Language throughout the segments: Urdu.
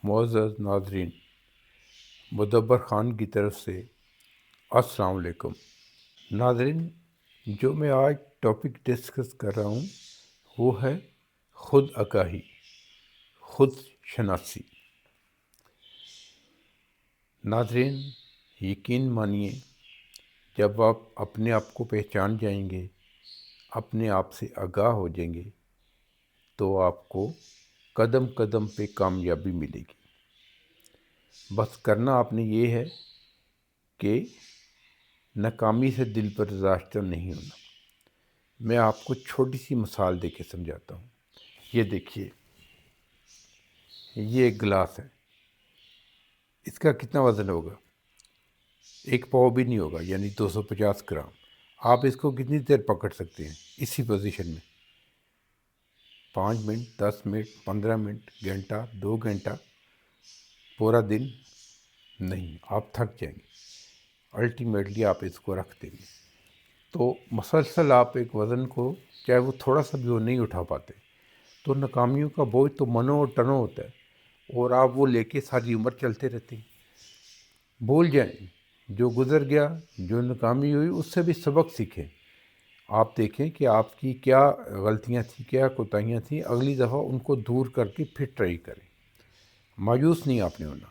معزز ناظرین، مدبر خان کی طرف سے السلام علیکم۔ ناظرین، جو میں آج ٹاپک ڈسکس کر رہا ہوں وہ ہے خود آگاہی، خود شناسی۔ ناظرین، یقین مانیے، جب آپ اپنے آپ کو پہچان جائیں گے، اپنے آپ سے آگاہ ہو جائیں گے، تو آپ کو قدم قدم پہ کامیابی ملے گی۔ بس کرنا آپ نے یہ ہے کہ ناکامی سے دل پر برداشتہ نہیں ہونا۔ میں آپ کو چھوٹی سی مثال دے کے سمجھاتا ہوں۔ یہ دیکھیے، یہ ایک گلاس ہے، اس کا کتنا وزن ہوگا؟ 1 پاؤ بھی نہیں ہوگا، یعنی 250 گرام۔ آپ اس کو کتنی دیر پکڑ سکتے ہیں اسی پوزیشن میں؟ 5 منٹ، 10 منٹ، 15 منٹ، گھنٹہ، 2 گھنٹہ، پورا دن؟ نہیں، آپ تھک جائیں گے، الٹیمیٹلی آپ اس کو رکھ دیں گے۔ تو مسلسل آپ ایک وزن کو، چاہے وہ تھوڑا سا بھی وہ نہیں اٹھا پاتے، تو ناکامیوں کا بوجھ تو منو اور ٹنوں ہوتا ہے، اور آپ وہ لے کے ساری عمر چلتے رہتے ہیں۔ بھول جائیں جو گزر گیا، جو ناکامی ہوئی، اس سے بھی سبق سیکھیں۔ آپ دیکھیں کہ آپ کی کیا غلطیاں تھیں، کیا کوتاہیاں تھیں، اگلی دفعہ ان کو دور کر کے پھر ٹرائی کریں۔ مایوس نہیں آپ نے ہونا،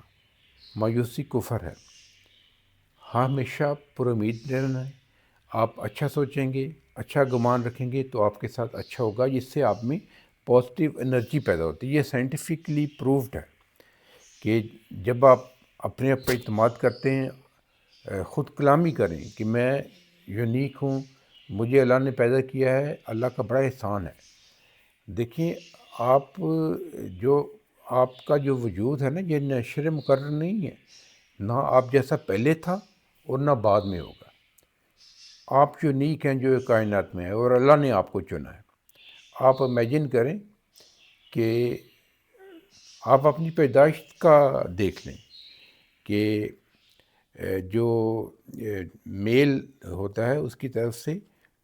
مایوسی کفر ہے۔ ہمیشہ پر امید رہنا ہے۔ آپ اچھا سوچیں گے، اچھا گمان رکھیں گے تو آپ کے ساتھ اچھا ہوگا، جس سے آپ میں پازیٹیو انرجی پیدا ہوتی ہے۔ یہ سائنٹیفکلی پروفڈ ہے کہ جب آپ اپنے آپ پر اعتماد کرتے ہیں، خود کلامی کریں کہ میں یونیک ہوں، مجھے اللہ نے پیدا کیا ہے، اللہ کا بڑا احسان ہے۔ دیکھیں، آپ جو آپ کا جو وجود ہے نا، یہ نشر مقرر نہیں ہے، نہ آپ جیسا پہلے تھا اور نہ بعد میں ہوگا۔ آپ یونیک ہیں جو کائنات میں ہے، اور اللہ نے آپ کو چنا ہے۔ آپ امیجن کریں کہ آپ اپنی پیدائش کا دیکھ لیں کہ جو میل ہوتا ہے اس کی طرف سے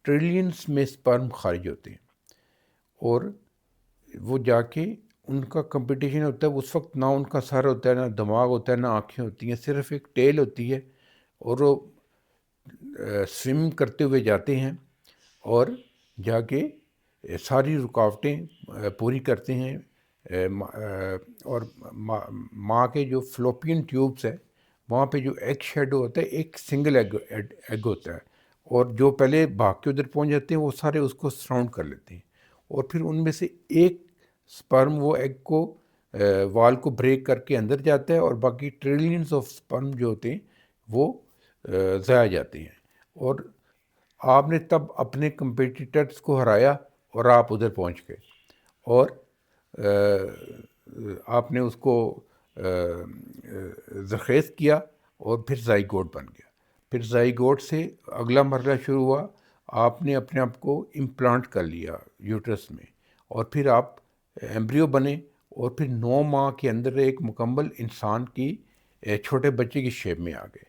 ٹریلینز میں سپرم خارج ہوتے ہیں، اور وہ جا کے ان کا کمپٹیشن ہوتا ہے۔ اس وقت نہ ان کا سر ہوتا ہے، نہ دماغ ہوتا ہے، نہ آنکھیں ہوتی ہیں، صرف ایک ٹیل ہوتی ہے، اور وہ سوئم کرتے ہوئے جاتے ہیں اور جا کے ساری رکاوٹیں پوری کرتے ہیں۔ اور ماں کے جو فلوپین ٹیوبس ہے، وہاں پہ جو ایگ شیڈو ہوتا ہے، ایک سنگل ایگ ہوتا ہے، اور جو پہلے بھاگ کے ادھر پہنچ جاتے ہیں وہ سارے اس کو سراؤنڈ کر لیتے ہیں، اور پھر ان میں سے ایک سپرم وہ ایگ کو وال کو بریک کر کے اندر جاتا ہے، اور باقی ٹریلینز آف سپرم جو ہوتے ہیں وہ ضائع جاتے ہیں۔ اور آپ نے تب اپنے کمپیٹیٹرز کو ہرایا اور آپ ادھر پہنچ گئے، اور آپ نے اس کو زرخیز کیا، اور پھر زائگوٹ بن گیا۔ پھر زائگوٹ سے اگلا مرحلہ شروع ہوا، آپ نے اپنے آپ کو امپلانٹ کر لیا یوٹرس میں، اور پھر آپ ایمبریو بنے، اور پھر 9 ماہ کے اندر ایک مکمل انسان کی چھوٹے بچے کی شیپ میں آ گئے۔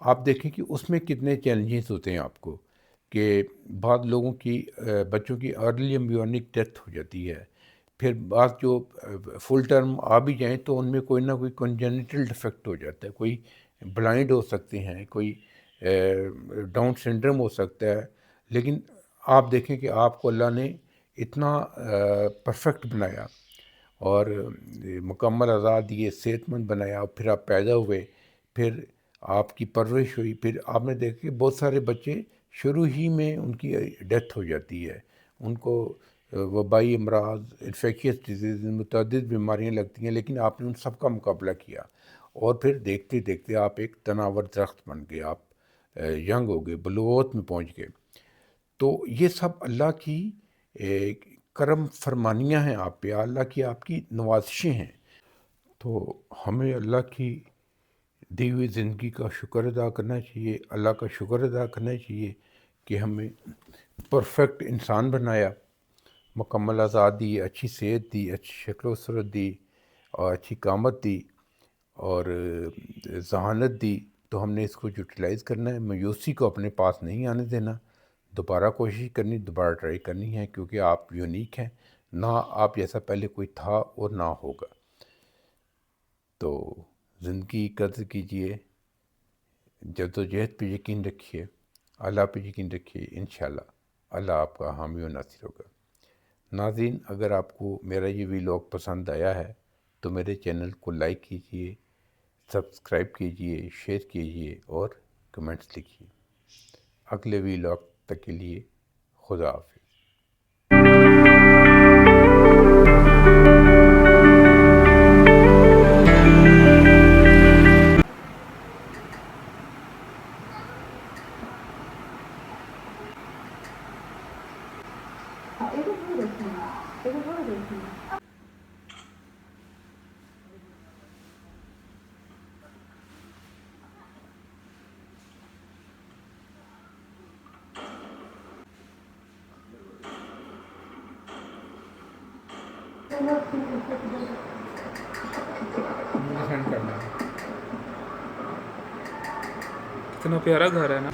آپ دیکھیں کہ اس میں کتنے چیلنجز ہوتے ہیں آپ کو، کہ بعض لوگوں کی بچوں کی ارلی ایمبریونک ڈیتھ ہو جاتی ہے، پھر بعض جو فل ٹرم آ بھی جائیں تو ان میں کوئی نہ کوئی کنجینیٹل ڈیفیکٹ ہو جاتا ہے، کوئی بلائنڈ ہو سکتے ہیں، کوئی ڈاؤن سنڈروم ہو سکتا ہے۔ لیکن آپ دیکھیں کہ آپ کو اللہ نے اتنا پرفیکٹ بنایا اور مکمل آزاد دیے، صحت مند بنایا، اور پھر آپ پیدا ہوئے، پھر آپ کی پرورش ہوئی، پھر آپ نے دیکھا کہ بہت سارے بچے شروع ہی میں ان کی ڈیتھ ہو جاتی ہے، ان کو وبائی امراض، انفیکشس ڈیزیز، متعدد بیماریاں لگتی ہیں، لیکن آپ نے ان سب کا مقابلہ کیا، اور پھر دیکھتے دیکھتے آپ ایک تناور درخت بن گئے، آپ ینگ ہو گئے، بلوغت میں پہنچ گئے۔ تو یہ سب اللہ کی کرم فرمانیاں ہیں آپ پہ، اللہ کی آپ کی نوازشیں ہیں۔ تو ہمیں اللہ کی دی ہوئی زندگی کا شکر ادا کرنا چاہیے، اللہ کا شکر ادا کرنا چاہیے کہ ہمیں پرفیکٹ انسان بنایا، مکمل آزادی، اچھی صحت دی، اچھی شکل و صورت دی، اور اچھی قامت دی، اور ذہانت دی۔ تو ہم نے اس کو یوٹیلائز کرنا ہے، مایوسی کو اپنے پاس نہیں آنے دینا، دوبارہ کوشش کرنی، دوبارہ ٹرائی کرنی ہے، کیونکہ آپ یونیک ہیں، نہ آپ جیسا پہلے کوئی تھا اور نہ ہوگا۔ تو زندگی کی قدر کیجیے، جدوجہد پہ یقین رکھیے، اللہ پہ یقین رکھیے، انشاءاللہ اللہ آپ کا حامی و ناصر ہوگا۔ ناظرین، اگر آپ کو میرا یہ ویلاگ پسند آیا ہے تو میرے چینل کو لائک کیجیے، سبسکرائب کیجیے، شیئر کیجیے اور کمنٹس لکھیے۔ اگلے ویلاگ تک کے لیے خدا حافظ۔ کتنا پیارا گھر ہے نا۔